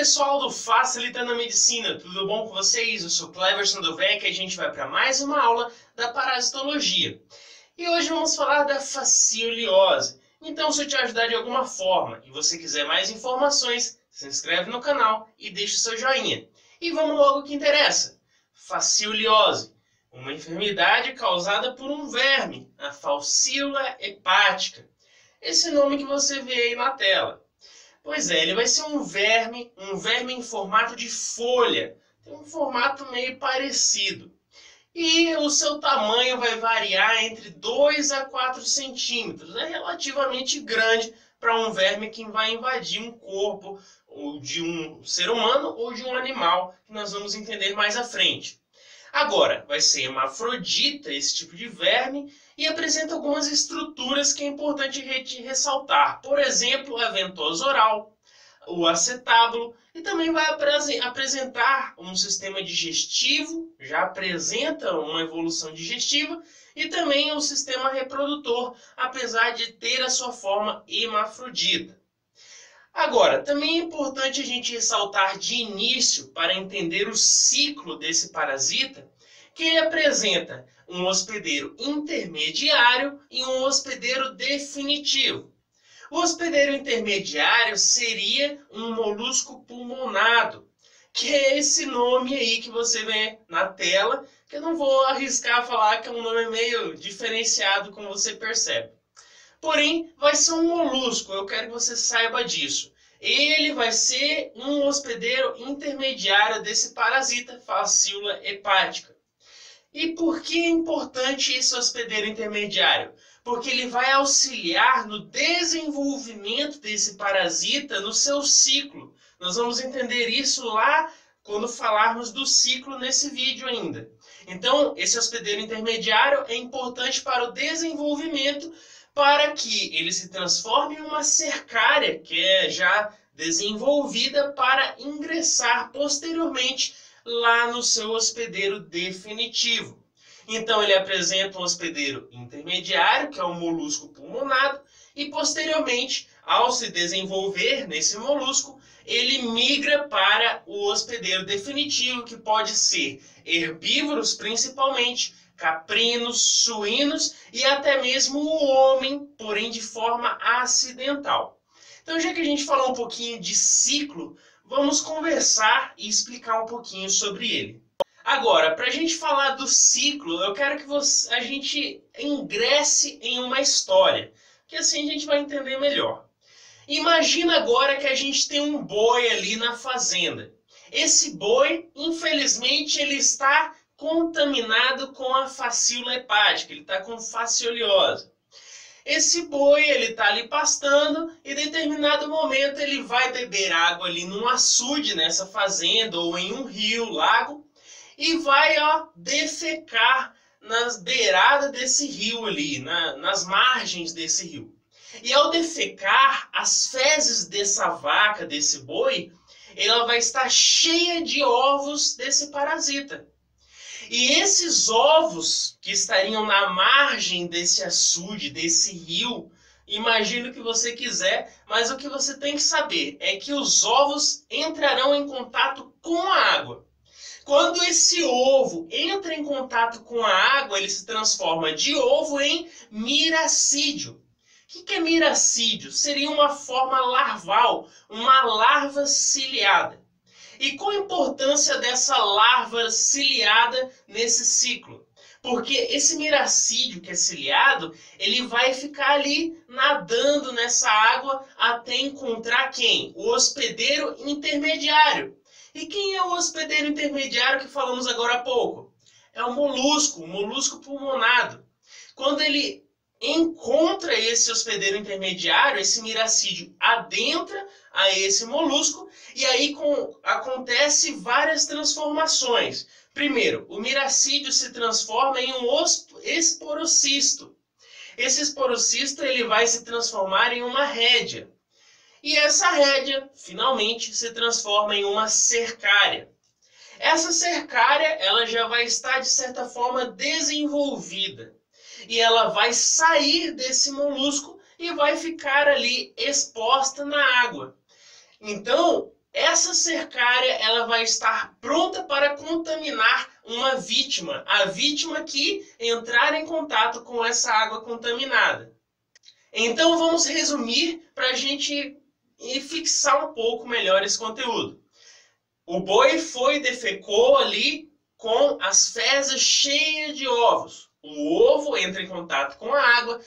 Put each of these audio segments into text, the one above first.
pessoal do Facilitando a Medicina, tudo bom com vocês? Eu sou Cleverson Dovec e a gente vai para mais uma aula da parasitologia. E hoje vamos falar da fascioliose. Então, se eu te ajudar de alguma forma e você quiser mais informações, se inscreve no canal e deixa o seu joinha. E vamos logo ao que interessa. Fascioliose, uma enfermidade causada por um verme, a Falcíola hepática. Esse nome que você vê aí na tela. Pois é, ele vai ser um verme em formato de folha. Tem um formato meio parecido. E o seu tamanho vai variar entre 2 a 4 centímetros. É relativamente grande para um verme que vai invadir um corpo ou de um ser humano ou de um animal, que nós vamos entender mais à frente. Agora, vai ser hermafrodita esse tipo de verme e apresenta algumas estruturas que é importante ressaltar. Por exemplo, a ventosa oral, o acetábulo, e também vai apresentar um sistema digestivo, já apresenta uma evolução digestiva, e também o sistema reprodutor, apesar de ter a sua forma hermafrodita. Agora, também é importante a gente ressaltar de início, para entender o ciclo desse parasita, que ele apresenta um hospedeiro intermediário e um hospedeiro definitivo. O hospedeiro intermediário seria um molusco pulmonado, que é esse nome aí que você vê na tela, que eu não vou arriscar falar que é um nome meio diferenciado, como você percebe. Porém, vai ser um molusco, eu quero que você saiba disso. Ele vai ser um hospedeiro intermediário desse parasita, Falcíola hepática. E por que é importante esse hospedeiro intermediário? Porque ele vai auxiliar no desenvolvimento desse parasita no seu ciclo. Nós vamos entender isso lá quando falarmos do ciclo nesse vídeo ainda. Então, esse hospedeiro intermediário é importante para o desenvolvimento, para que ele se transforme em uma cercária, que é já desenvolvida para ingressar posteriormente lá no seu hospedeiro definitivo. Então ele apresenta um hospedeiro intermediário, que é o molusco pulmonado, e posteriormente, ao se desenvolver nesse molusco, ele migra para o hospedeiro definitivo, que pode ser herbívoros principalmente, caprinos, suínos e até mesmo o homem, porém de forma acidental. Então, já que a gente falou um pouquinho de ciclo, vamos conversar e explicar um pouquinho sobre ele. Agora, para a gente falar do ciclo, eu quero que a gente ingresse em uma história, que assim a gente vai entender melhor. Imagina agora que a gente tem um boi ali na fazenda. Esse boi, infelizmente, ele está contaminado com a Falcíola hepática, ele está com fascioliose. Esse boi, ele está ali pastando e em determinado momento ele vai beber água ali num açude nessa fazenda ou em um rio, lago, e vai defecar nas beiradas desse rio ali, nas margens desse rio. E ao defecar, as fezes dessa vaca, desse boi, ela vai estar cheia de ovos desse parasita. E esses ovos que estariam na margem desse açude, desse rio, imagine o que você quiser, mas o que você tem que saber é que os ovos entrarão em contato com a água. Quando esse ovo entra em contato com a água, ele se transforma de ovo em miracídio. O que é miracídio? Seria uma forma larval, uma larva ciliada. E qual a importância dessa larva ciliada nesse ciclo? Porque esse miracídio que é ciliado, ele vai ficar ali nadando nessa água até encontrar quem? O hospedeiro intermediário. E quem é o hospedeiro intermediário que falamos agora há pouco? É o molusco pulmonado. Quando ele encontra esse hospedeiro intermediário, esse miracídio adentra a esse molusco e aí acontece várias transformações. Primeiro, o miracídio se transforma em um esporocisto. Esse esporocisto ele vai se transformar em uma rédea. E essa rédea, finalmente, se transforma em uma cercária. Essa cercária ela já vai estar, de certa forma, desenvolvida. E ela vai sair desse molusco e vai ficar ali exposta na água. Então, essa cercária ela vai estar pronta para contaminar uma vítima, a vítima que entrar em contato com essa água contaminada. Então vamos resumir para a gente fixar um pouco melhor esse conteúdo. O boi foi e defecou ali com as fezes cheias de ovos. O ovo entra em contato com a água,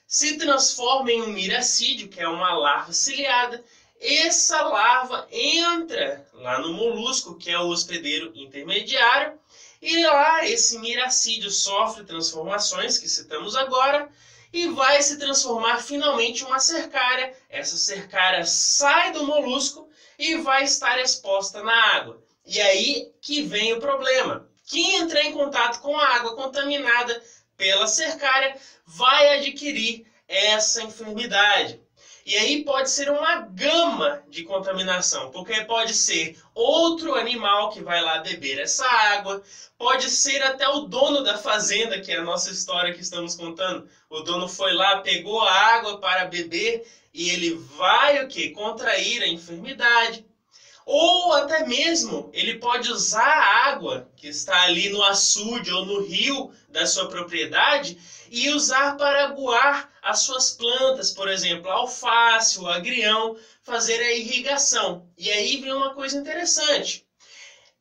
se transforma em um miracídio, que é uma larva ciliada. Essa larva entra lá no molusco, que é o hospedeiro intermediário, e lá esse miracídio sofre transformações, que citamos agora, e vai se transformar finalmente em uma cercária. Essa cercária sai do molusco e vai estar exposta na água. E aí que vem o problema. Quem entrar em contato com a água contaminada pela cercária vai adquirir essa enfermidade. E aí pode ser uma gama de contaminação, porque pode ser outro animal que vai lá beber essa água, pode ser até o dono da fazenda, que é a nossa história que estamos contando. O dono foi lá, pegou a água para beber e ele vai o quê? Contrair a enfermidade. Ou até mesmo ele pode usar a água que está ali no açude ou no rio da sua propriedade e usar para aguar as suas plantas, por exemplo, a alface, o agrião, fazer a irrigação. E aí vem uma coisa interessante.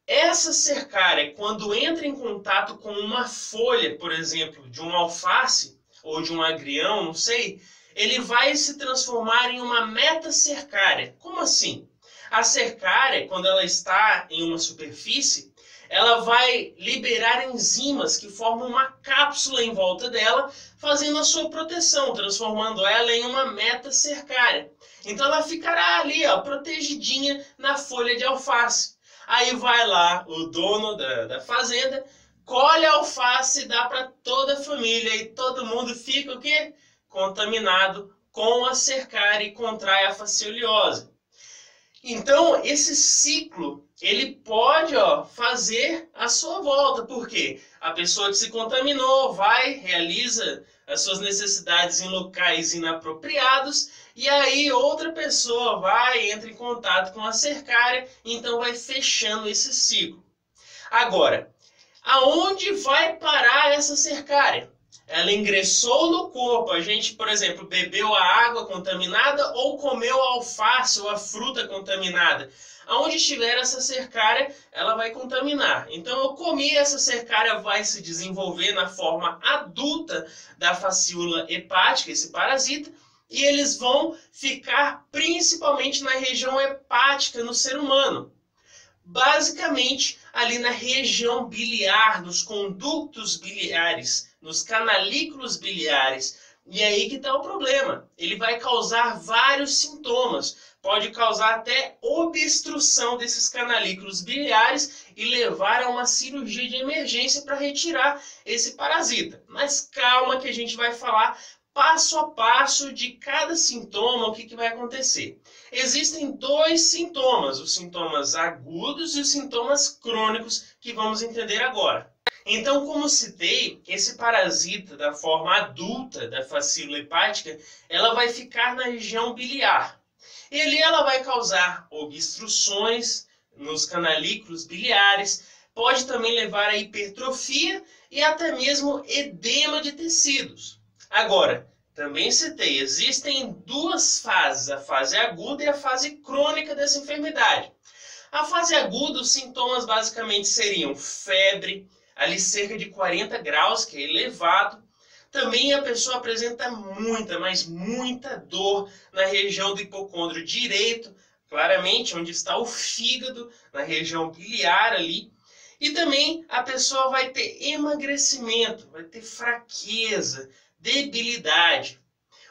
Essa cercária, quando entra em contato com uma folha, por exemplo, de uma alface ou de um agrião, não sei, ele vai se transformar em uma metacercária. Como assim? A cercária, quando ela está em uma superfície, ela vai liberar enzimas que formam uma cápsula em volta dela, fazendo a sua proteção, transformando ela em uma metacercária. Então ela ficará ali, ó, protegidinha na folha de alface. Aí vai lá o dono da fazenda, colhe a alface e dá para toda a família e todo mundo fica o quê? Contaminado com a cercária e contrai a fascioliose. Então, esse ciclo, ele pode fazer a sua volta, porque a pessoa que se contaminou vai, realiza as suas necessidades em locais inapropriados, e aí outra pessoa vai, entra em contato com a cercária, então vai fechando esse ciclo. Agora, aonde vai parar essa cercária? Ela ingressou no corpo, a gente, por exemplo, bebeu a água contaminada ou comeu a alface ou a fruta contaminada. Aonde estiver essa cercária, ela vai contaminar. Então, eu comi, essa cercária vai se desenvolver na forma adulta da fascícula hepática, esse parasita, e eles vão ficar principalmente na região hepática no ser humano. Basicamente, ali na região biliar, nos conductos biliares, nos canalículos biliares. E aí que está o problema. Ele vai causar vários sintomas. Pode causar até obstrução desses canalículos biliares e levar a uma cirurgia de emergência para retirar esse parasita. Mas calma que a gente vai falar passo a passo de cada sintoma, o que vai acontecer. Existem dois sintomas, os sintomas agudos e os sintomas crônicos, que vamos entender agora. Então, como citei, esse parasita da forma adulta da fascícula hepática, ela vai ficar na região biliar. E ali ela vai causar obstruções nos canalículos biliares, pode também levar a hipertrofia e até mesmo edema de tecidos. Agora, também citei, existem duas fases, a fase aguda e a fase crônica dessa enfermidade. A fase aguda, os sintomas basicamente seriam febre, ali cerca de 40 graus, que é elevado. Também a pessoa apresenta muita, mas muita dor na região do hipocôndrio direito, claramente onde está o fígado, na região biliar ali. E também a pessoa vai ter emagrecimento, vai ter fraqueza, debilidade.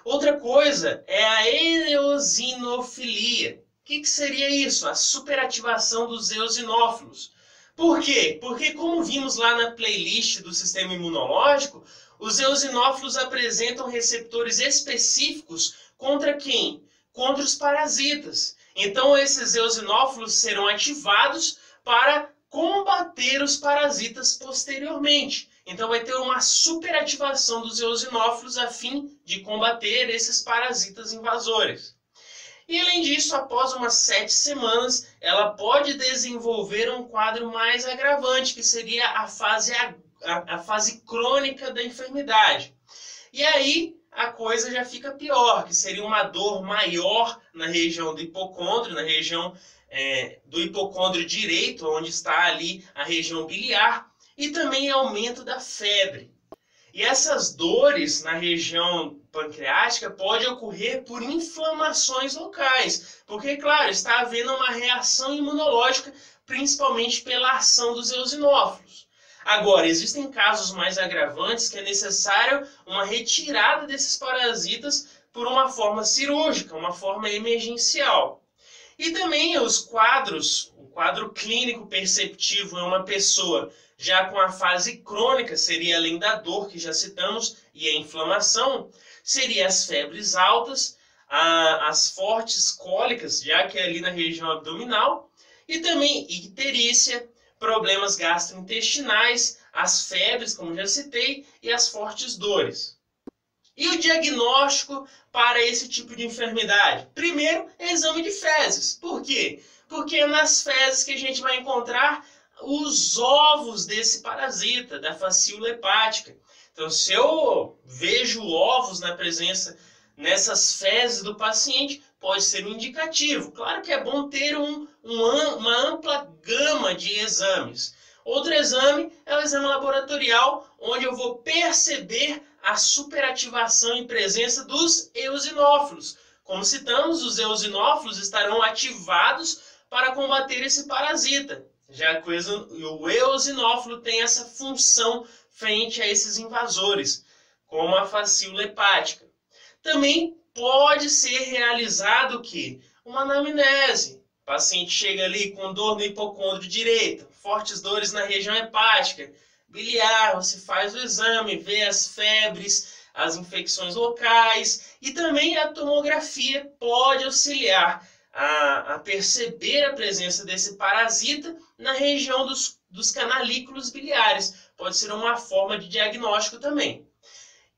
Outra coisa é a eosinofilia. O que seria isso? A superativação dos eosinófilos. Por quê? Porque, como vimos lá na playlist do sistema imunológico, os eosinófilos apresentam receptores específicos contra quem? Contra os parasitas. Então, esses eosinófilos serão ativados para combater os parasitas posteriormente. Então, vai ter uma superativação dos eosinófilos a fim de combater esses parasitas invasores. E além disso, após umas 7 semanas, ela pode desenvolver um quadro mais agravante, que seria a fase crônica da enfermidade. E aí a coisa já fica pior, que seria uma dor maior na região do hipocôndrio, na região do hipocôndrio direito, onde está ali a região biliar, e também aumento da febre. E essas dores na região pancreática podem ocorrer por inflamações locais, porque, claro, está havendo uma reação imunológica, principalmente pela ação dos eosinófilos. Agora, existem casos mais agravantes que é necessário uma retirada desses parasitas por uma forma cirúrgica, uma forma emergencial. E também o quadro clínico perceptivo em uma pessoa já com a fase crônica, seria além da dor que já citamos e a inflamação, seria as febres altas, as fortes cólicas, já que é ali na região abdominal, e também icterícia, problemas gastrointestinais, as febres, como já citei, e as fortes dores. E o diagnóstico para esse tipo de enfermidade? Primeiro, é exame de fezes. Por quê? Porque é nas fezes que a gente vai encontrar os ovos desse parasita, da fascíola hepática. Então, se eu vejo ovos nessas fezes do paciente, pode ser um indicativo. Claro que é bom ter uma ampla gama de exames. Outro exame é o exame laboratorial, onde eu vou perceber a superativação em presença dos eosinófilos. Como citamos, os eosinófilos estarão ativados para combater esse parasita. Já que o eosinófilo tem essa função frente a esses invasores, como a fascíola hepática. Também pode ser realizado o quê? Uma anamnese. O paciente chega ali com dor no hipocôndrio direito, fortes dores na região hepática, biliar, você faz o exame, vê as febres, as infecções locais, e também a tomografia pode auxiliar a perceber a presença desse parasita na região dos canalículos biliares. Pode ser uma forma de diagnóstico também.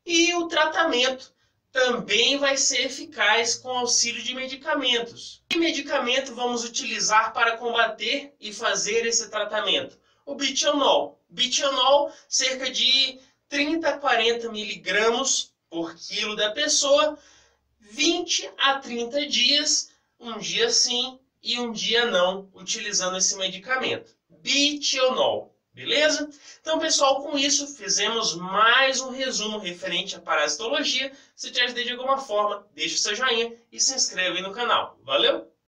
E o tratamento também vai ser eficaz com auxílio de medicamentos. Que medicamento vamos utilizar para combater e fazer esse tratamento? O bitionol. Bitionol, cerca de 30 a 40 miligramas por quilo da pessoa, 20 a 30 dias, um dia sim e um dia não, utilizando esse medicamento. Bitionol, beleza? Então, pessoal, com isso, fizemos mais um resumo referente à parasitologia. Se te ajudei de alguma forma, deixe o seu joinha e se inscreva aí no canal. Valeu?